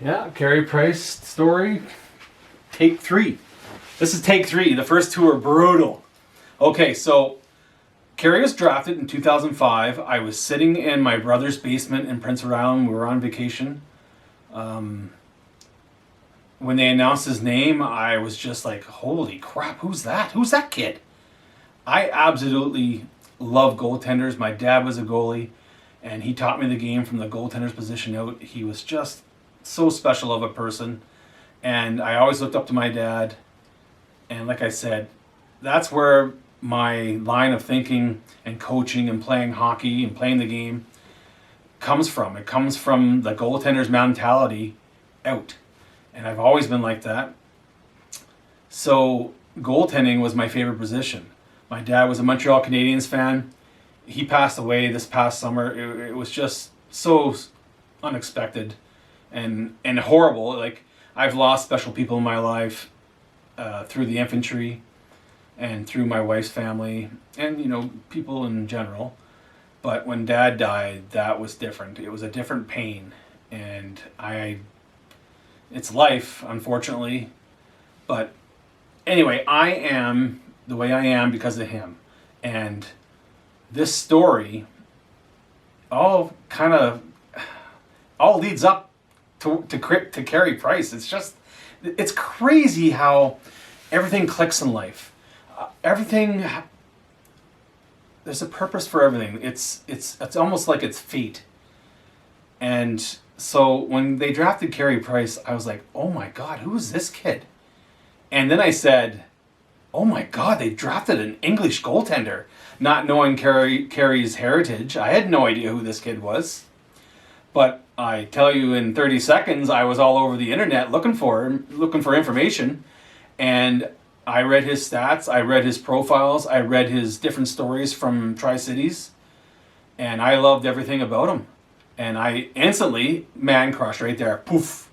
Yeah, Carey Price story, take three. This is take three. The first two are brutal. Okay, so Carey was drafted in 2005. I was sitting in my brother's basement in Prince Edward Island. We were on vacation. When they announced his name, I was just like, holy crap, who's that? Who's that kid? I absolutely love goaltenders. My dad was a goalie, and he taught me the game from the goaltender's position out. He was just so special of a person, and I always looked up to my dad. And like I said, that's where my line of thinking and coaching and playing hockey and playing the game comes from. It comes from the goaltender's mentality out. And I've always been like that. So goaltending was my favorite position. My dad was a Montreal Canadiens fan. He passed away this past summer. It was just so unexpected and horrible. Like, I've lost special people in my life through the infantry and through my wife's family and, people in general. But when Dad died, that was different. It was a different pain. And it's life, unfortunately. But anyway, I am the way I am because of him. And this story all leads up to Carey Price. It's crazy how everything clicks in life. There's a purpose for everything. It's almost like it's fate. And so when they drafted Carey Price, I was like, oh my God, who is this kid? And then I said, oh my God, they drafted an English goaltender. Not knowing Carey's heritage, I had no idea who this kid was. But I tell you, in 30 seconds, I was all over the internet looking for information. And I read his stats, I read his profiles, I read his different stories from Tri-Cities. And I loved everything about him. And I instantly, man crush right there. Poof.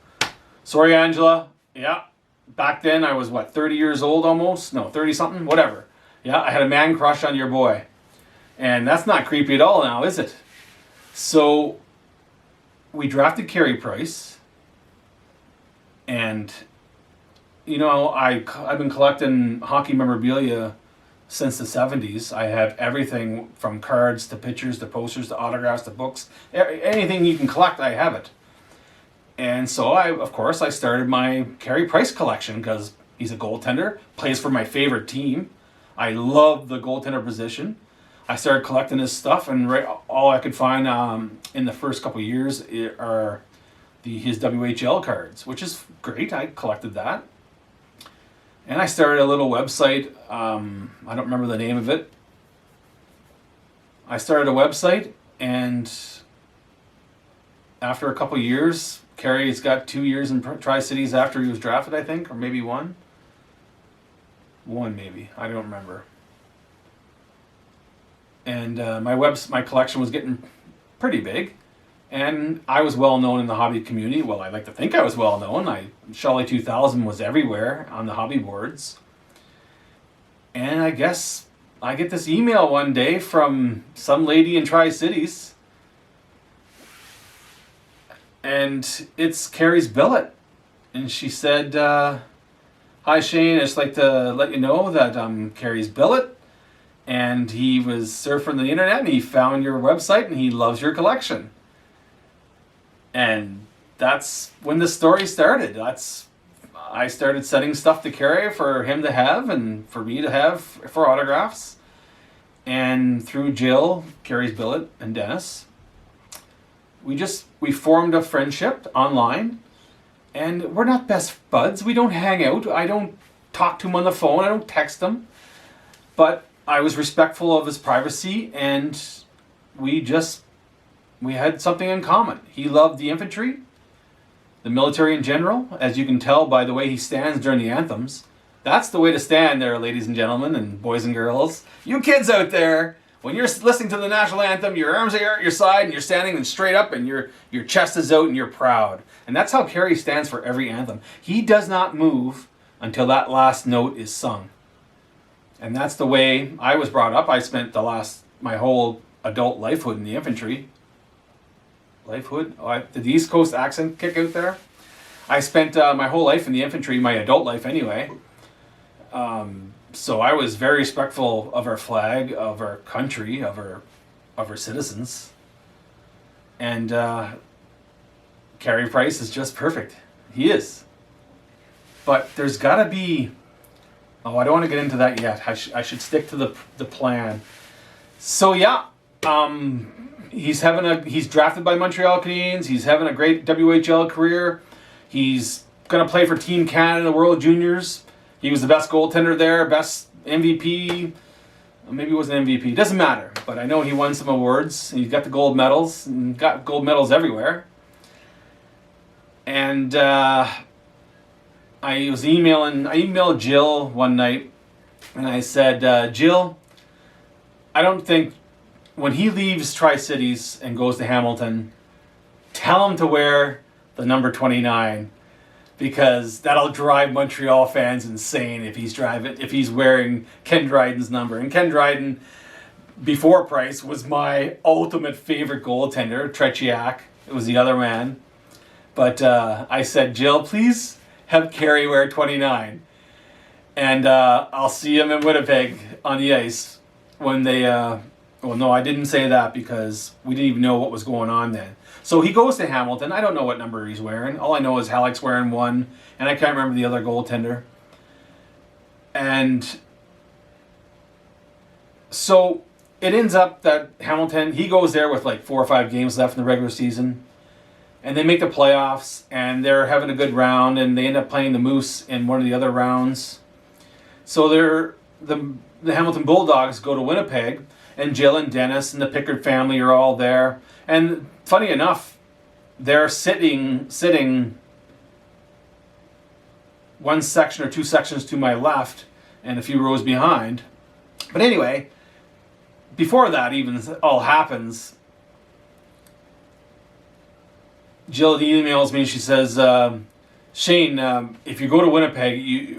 Sorry, Angela. Yeah. Back then I was, 30 years old almost? No, 30 something? Whatever. Yeah, I had a man crush on your boy. And that's not creepy at all now, is it? So we drafted Carey Price. And, I've been collecting hockey memorabilia since the 70s. I have everything from cards to pictures to posters to autographs to books. Anything you can collect, I have it. And so I started my Carey Price collection because he's a goaltender, plays for my favorite team. I love the goaltender position. I started collecting his stuff, and all I could find in the first couple of years are his WHL cards, which is great. I collected that. And I started a little website. I don't remember the name of it. I started a website, and after a couple years, Carey's got 2 years in Tri-Cities after he was drafted, I think, or maybe one. One, maybe. I don't remember. And my collection was getting pretty big. And I was well known in the hobby community. Well, I like to think I was well known. Shelley 2000 was everywhere on the hobby boards. And I guess I get this email one day from some lady in Tri-Cities. And it's Carey's billet. And she said, hi Shane, I'd just like to let you know that I'm Carey's billet. And he was surfing the internet and he found your website and he loves your collection. And that's when the story started. I started sending stuff to Carey for him to have and for me to have for autographs. And through Jill, Carey's billet, and Dennis, we formed a friendship online. And we're not best buds. We don't hang out. I don't talk to him on the phone. I don't text him. But I was respectful of his privacy, and we had something in common. He loved the infantry, the military in general, as you can tell by the way he stands during the anthems. That's the way to stand there, ladies and gentlemen and boys and girls. You kids out there, when you're listening to the national anthem, your arms are at your side and you're standing straight up and your chest is out and you're proud. And that's how Carey stands for every anthem. He does not move until that last note is sung. And that's the way I was brought up. I spent my whole adult lifehood in the infantry. Lifehood? Did the East Coast accent kick out there? I spent my whole life in the infantry, my adult life anyway. So I was very respectful of our flag, of our country, of our citizens. And Carey Price is just perfect. He is. But there's got to be... Oh, I don't want to get into that yet. I should stick to the plan. So yeah, he's drafted by Montreal Canadiens. He's having a great WHL career. He's going to play for Team Canada in the World Juniors. He was the best goaltender there, best MVP. Maybe he wasn't MVP. It doesn't matter. But I know he won some awards. He got the gold medals and got gold medals everywhere. And I emailed Jill one night, and I said, Jill, I don't think when he leaves Tri-Cities and goes to Hamilton, tell him to wear the number 29, because that'll drive Montreal fans insane if he's wearing Ken Dryden's number. And Ken Dryden, before Price, was my ultimate favorite goaltender. Tretiak, it was the other man. But I said, Jill, please have Carey wear 29. And I'll see him in Winnipeg on the ice when they... well, no, I didn't say that because we didn't even know what was going on then. So he goes to Hamilton. I don't know what number he's wearing. All I know is Halleck's wearing 1, and I can't remember the other goaltender. And so it ends up that Hamilton, he goes there with like 4 or 5 games left in the regular season. And they make the playoffs, and they're having a good round, and they end up playing the Moose in one of the other rounds. So the Hamilton Bulldogs go to Winnipeg, and Jill and Dennis and the Pickard family are all there. And funny enough, they're sitting one section or 2 sections to my left and a few rows behind. But anyway, before that even all happens, Jill emails me. She says, Shane, if you go to Winnipeg,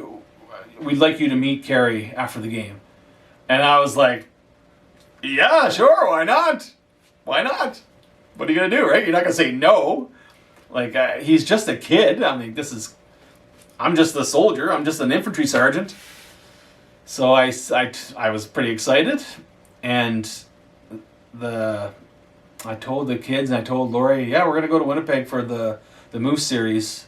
we'd like you to meet Carey after the game. And I was like, yeah, sure, why not? Why not? What are you going to do, right? You're not going to say no. Like, he's just a kid. I mean, I'm just a soldier. I'm just an infantry sergeant. So I was pretty excited. And I told the kids and I told Lori, yeah, we're going to go to Winnipeg for the Moose series.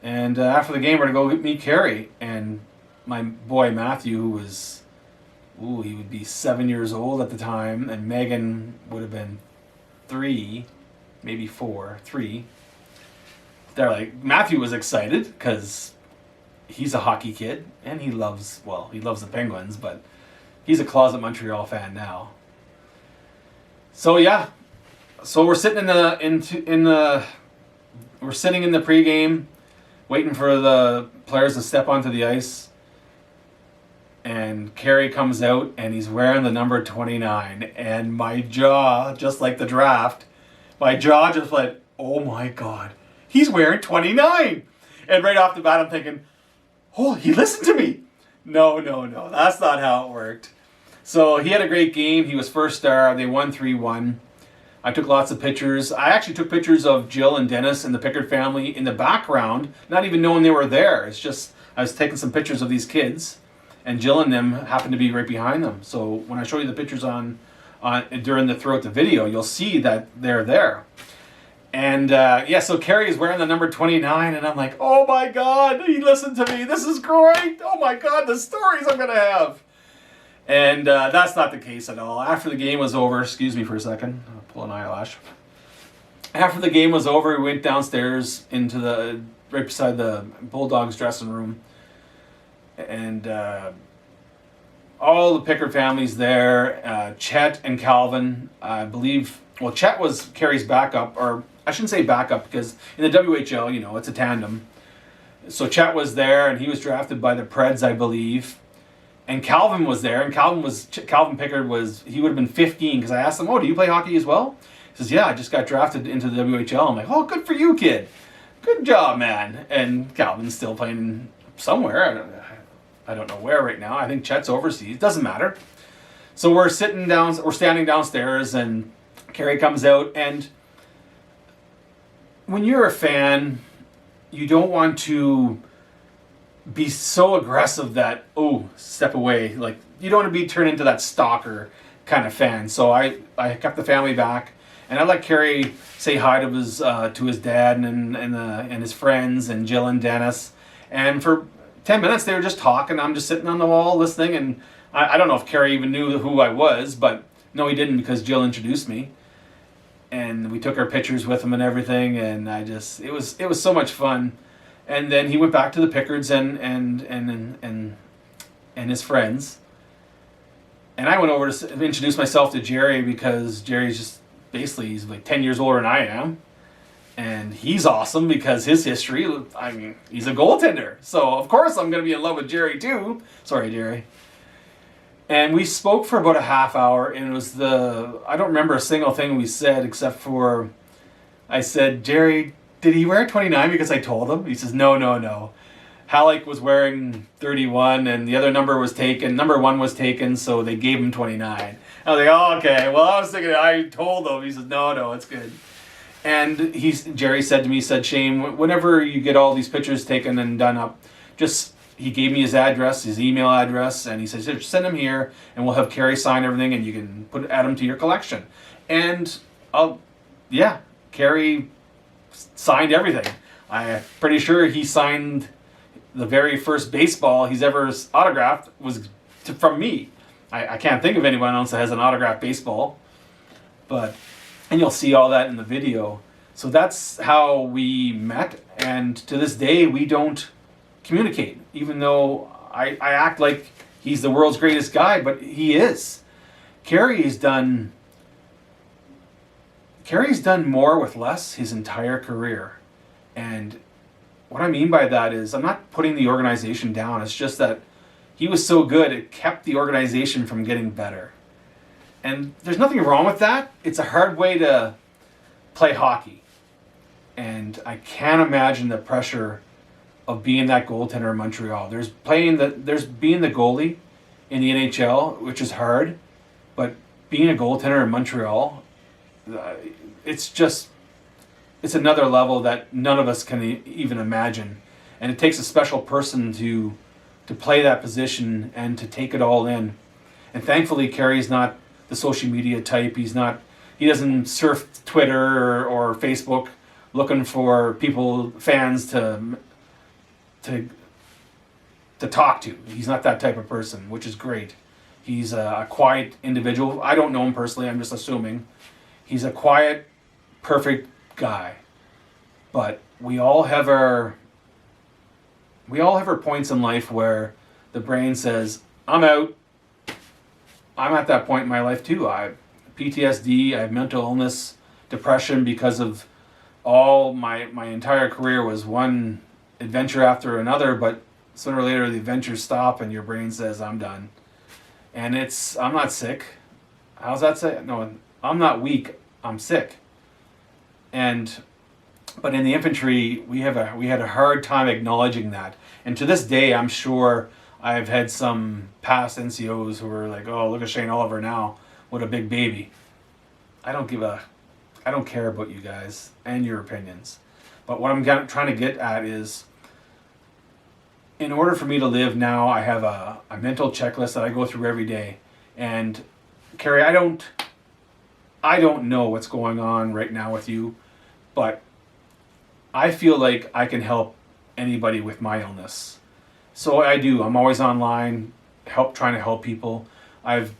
And after the game, we're going to go meet Carey. And my boy Matthew, who was, he would be 7 years old at the time. And Megan would have been 3, maybe 4, 3. They're like, Matthew was excited because he's a hockey kid. And he loves the Penguins. But he's a closet Montreal fan now. So yeah. So we're sitting we're sitting in the pregame, waiting for the players to step onto the ice. And Carey comes out and he's wearing the number 29. And my jaw, just like the draft, my jaw just went, oh my God, he's wearing 29. And right off the bat I'm thinking, oh, he listened to me. No, that's not how it worked. So he had a great game. He was first star. They won 3-1. I took lots of pictures. I actually took pictures of Jill and Dennis and the Pickard family in the background, not even knowing they were there. It's just, I was taking some pictures of these kids, and Jill and them happened to be right behind them. So when I show you the pictures throughout the video, you'll see that they're there. And so Carey is wearing the number 29, and I'm like, oh my God, he listened to me. This is great. Oh my God, the stories I'm going to have. And that's not the case at all. After the game was over, excuse me for a second, I'll pull an eyelash. After the game was over, we went downstairs into right beside the Bulldogs dressing room. And all the Pickard families there, Chet and Calvin, I believe, well, Chet was Carey's backup, or I shouldn't say backup because in the WHL, it's a tandem. So Chet was there, and he was drafted by the Preds, I believe. And Calvin was there, and Calvin Pickard he would have been 15, because I asked him, oh, do you play hockey as well? He says, yeah, I just got drafted into the WHL. I'm like, oh, good for you, kid. Good job, man. And Calvin's still playing somewhere. I don't know where right now. I think Chet's overseas. Doesn't matter. So we're standing downstairs, and Carey comes out, and when you're a fan, you don't want to be so aggressive that, oh, step away. Like, you don't want to be turned into that stalker kind of fan. So I kept the family back, and I let Carey say hi to his dad and his friends and Jill and Dennis. And for 10 minutes they were just talking. I'm just sitting on the wall listening, and I don't know if Carey even knew who I was, but no, he didn't, because Jill introduced me. And we took our pictures with him and everything, and it was so much fun. And then he went back to the Pickards and his friends. And I went over to introduce myself to Jerry, because Jerry's just basically, he's like 10 years older than I am. And he's awesome because his history, I mean, he's a goaltender. So of course I'm going to be in love with Jerry too. Sorry, Jerry. And we spoke for about a half hour, and it was I don't remember a single thing we said, except for, I said, Jerry, did he wear 29 because I told him? He says, no. Halleck was wearing 31, and the other number was taken. Number 1 was taken, so they gave him 29. I was like, oh, okay. Well, I was thinking, I told him. He says, no, it's good. And Jerry said to me, Shane, whenever you get all these pictures taken and done up, he gave me his address, his email address, and he says, send them here, and we'll have Carey sign everything, and you can add them to your collection. And Carey signed everything. I'm pretty sure he signed the very first baseball he's ever autographed was from me. I can't think of anyone else that has an autographed baseball, and you'll see all that in the video. So that's how we met, and to this day we don't communicate, even though I act like he's the world's greatest guy, but he is. Carey's done more with less his entire career. And what I mean by that is, I'm not putting the organization down. It's just that he was so good, it kept the organization from getting better. And there's nothing wrong with that. It's a hard way to play hockey. And I can't imagine the pressure of being that goaltender in Montreal. There's being the goalie in the NHL, which is hard, but being a goaltender in Montreal, it's another level that none of us can even imagine. And it takes a special person to play that position and to take it all in. And thankfully, Carey's not the social media type. He doesn't surf Twitter or Facebook looking for fans to talk to. He's not that type of person, which is great. He's a quiet individual. I don't know him personally, I'm just assuming. He's a quiet, perfect guy. But we all have our points in life where the brain says, I'm out. I'm at that point in my life too. I have PTSD, I have mental illness, depression, because of all my entire career was one adventure after another, but sooner or later the adventures stop and your brain says, I'm done. And I'm not sick. How's that say? No, I'm not weak, I'm sick. But in the infantry, we had a hard time acknowledging that. And to this day, I'm sure I've had some past NCOs who were like, oh, look at Shane Oliver now, what a big baby. I don't care about you guys and your opinions. But what I'm trying to get at is, in order for me to live now, I have a mental checklist that I go through every day. And Carey, I don't know what's going on right now with you, but I feel like I can help anybody with my illness. So I do. I'm always online, trying to help people. I've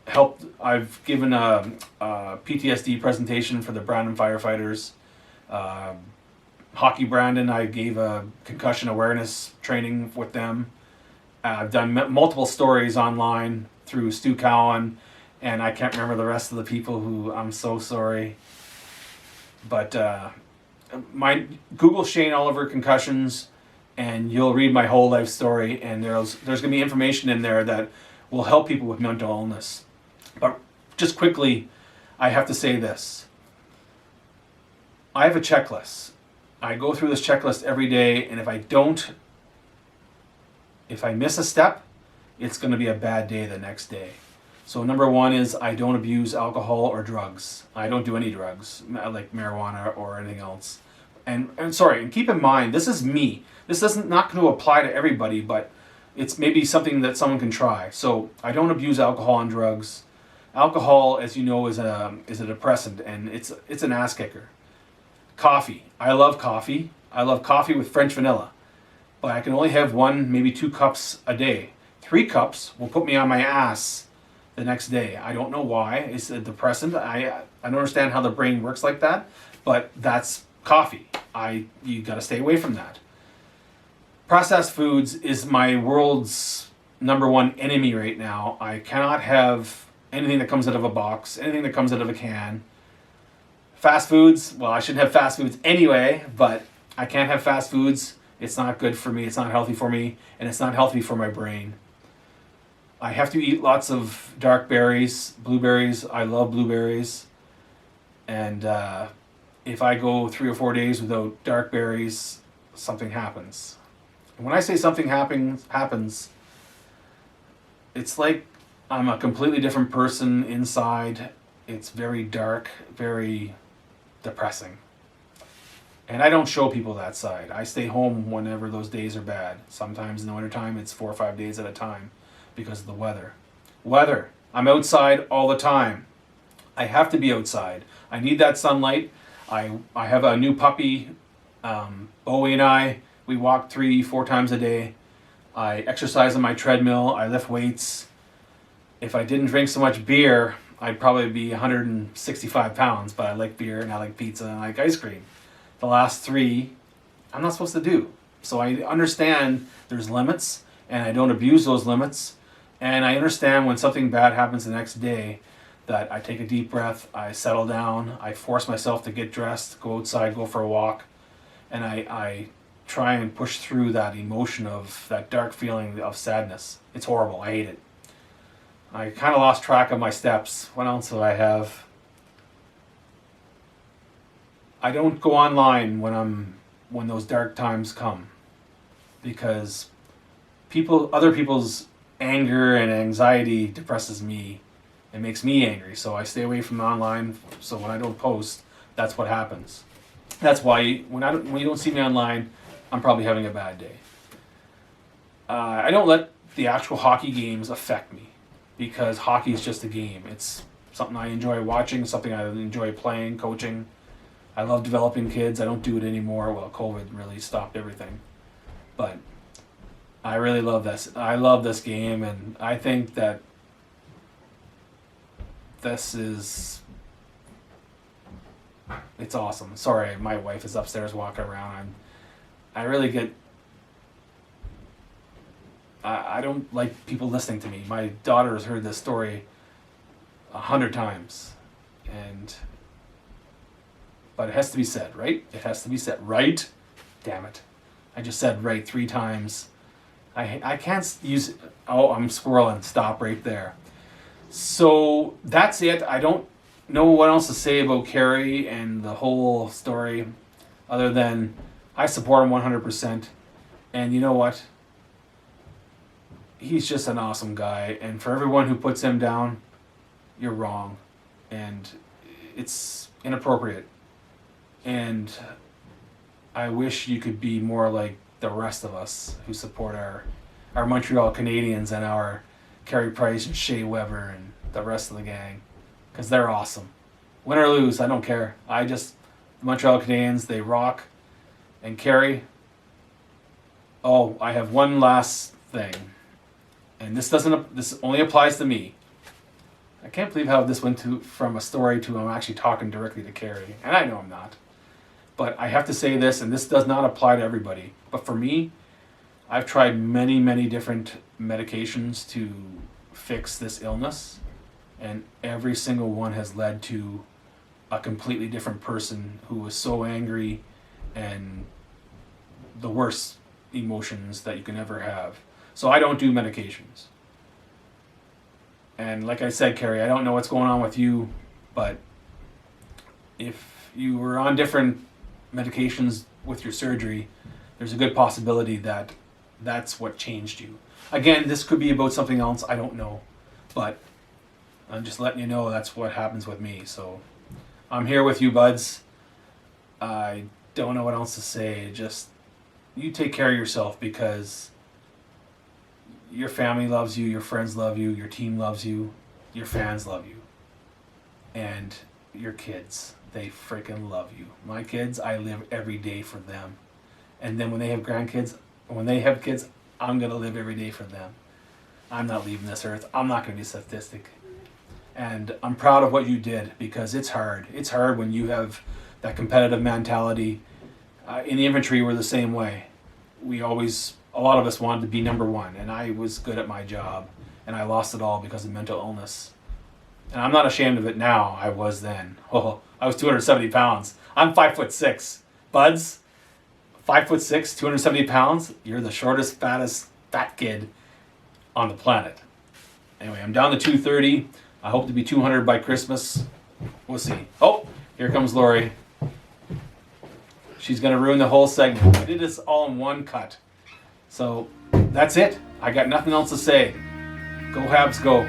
given a PTSD presentation for the Brandon firefighters. Hockey Brandon, I gave a concussion awareness training with them. I've done multiple stories online through Stu Cowan, and I can't remember the rest of the people who, I'm so sorry. But my Google Shane Oliver concussions, and you'll read my whole life story, and there's going to be information in there that will help people with mental illness. But just quickly, I have to say this. I have a checklist. I go through this checklist every day, and if I miss a step, it's going to be a bad day the next day. So number 1 is I don't abuse alcohol or drugs. I don't do any drugs, like marijuana or anything else. And keep in mind, this is me. This isn't not going to apply to everybody, but it's maybe something that someone can try. So I don't abuse alcohol and drugs. Alcohol, as you know, is a depressant, and it's an ass kicker. Coffee. I love coffee. I love coffee with French vanilla, but I can only have 1, maybe 2 cups a day. 3 cups will put me on my ass the next day. I don't know why. It's a depressant. I don't understand how the brain works like that, but that's coffee. You got to stay away from that. Processed foods is my world's #1 enemy right now. I cannot have anything that comes out of a box, anything that comes out of a can. Fast foods, well, I shouldn't have fast foods anyway, but I can't have fast foods. It's not good for me. It's not healthy for me, and it's not healthy for my brain. I have to eat lots of dark berries, blueberries. I love blueberries. And if I go 3 or 4 days without dark berries, something happens. And when I say something happens, it's like I'm a completely different person inside. It's very dark, very depressing. And I don't show people that side. I stay home whenever those days are bad. Sometimes in the wintertime, it's 4 or 5 days at a time because of the weather. Weather. I'm outside all the time. I have to be outside. I need that sunlight. I have a new puppy. Bowie and I, we walk 3-4 times a day. I exercise on my treadmill. I lift weights. If I didn't drink so much beer, I'd probably be 165 pounds, but I like beer and I like pizza and I like ice cream. The last 3, I'm not supposed to do. So I understand there's limits, and I don't abuse those limits. And I understand when something bad happens the next day, that I take a deep breath, I settle down, I force myself to get dressed, go outside, go for a walk, and I try and push through that emotion of that dark feeling of sadness. It's horrible. I hate it. I kind of lost track of my steps. What else do I have? I don't go online when those dark times come, because other people's anger and anxiety depresses me. It makes me angry, so I stay away from online. So when I don't post, that's what happens. That's why when you don't see me online, I'm probably having a bad day. I don't let the actual hockey games affect me, because hockey is just a game. It's something I enjoy watching, something I enjoy playing, coaching. I love developing kids. I don't do it anymore. Well, COVID really stopped everything. But I really love this. I love this game, and I think that it's awesome. Sorry, my wife is upstairs walking around. I really get... I don't like people listening to me. My daughter has heard this story 100 times. But it has to be said, right? It has to be said, right? Damn it. I just said right 3 times. I can't use... Oh, I'm squirreling. Stop right there. So that's it. I don't know what else to say about Carey and the whole story, other than I support him 100%. And you know what? He's just an awesome guy. And for everyone who puts him down, you're wrong. And it's inappropriate. And I wish you could be more like the rest of us who support our Montreal Canadiens and our Carey Price and Shea Weber and the rest of the gang, because they're awesome. Win or lose, I don't care. The Montreal Canadiens, they rock. And Carey, I have one last thing, and this only applies to me. I can't believe how this went from a story to I'm actually talking directly to Carey, and I know I'm not. But I have to say this, and this does not apply to everybody. But for me, I've tried many, many different medications to fix this illness, and every single one has led to a completely different person who was so angry and the worst emotions that you can ever have. So I don't do medications. And like I said, Carey, I don't know what's going on with you, but if you were on different medications with your surgery, there's a good possibility that that's what changed you. Again, this could be about something else, I don't know. But I'm just letting you know that's what happens with me. So I'm here with you, buds. I don't know what else to say. Just, you take care of yourself, because your family loves you, your friends love you, your team loves you, your fans love you, and your kids, they freaking love you. My kids, I live every day for them. And then when they have kids, I'm going to live every day for them. I'm not leaving this earth. I'm not going to be a statistic. And I'm proud of what you did, because it's hard. It's hard when you have that competitive mentality. In the infantry, we're the same way. A lot of us wanted to be number one, and I was good at my job, and I lost it all because of mental illness. And I'm not ashamed of it now. I was then. Oh, I was 270 pounds. I'm 5'6". Buds, 5'6", 270 pounds. You're the shortest, fattest, fat kid on the planet. Anyway, I'm down to 230. I hope to be 200 by Christmas. We'll see. Oh, here comes Lori. She's going to ruin the whole segment. I did this all in one cut. So that's it. I got nothing else to say. Go Habs, go.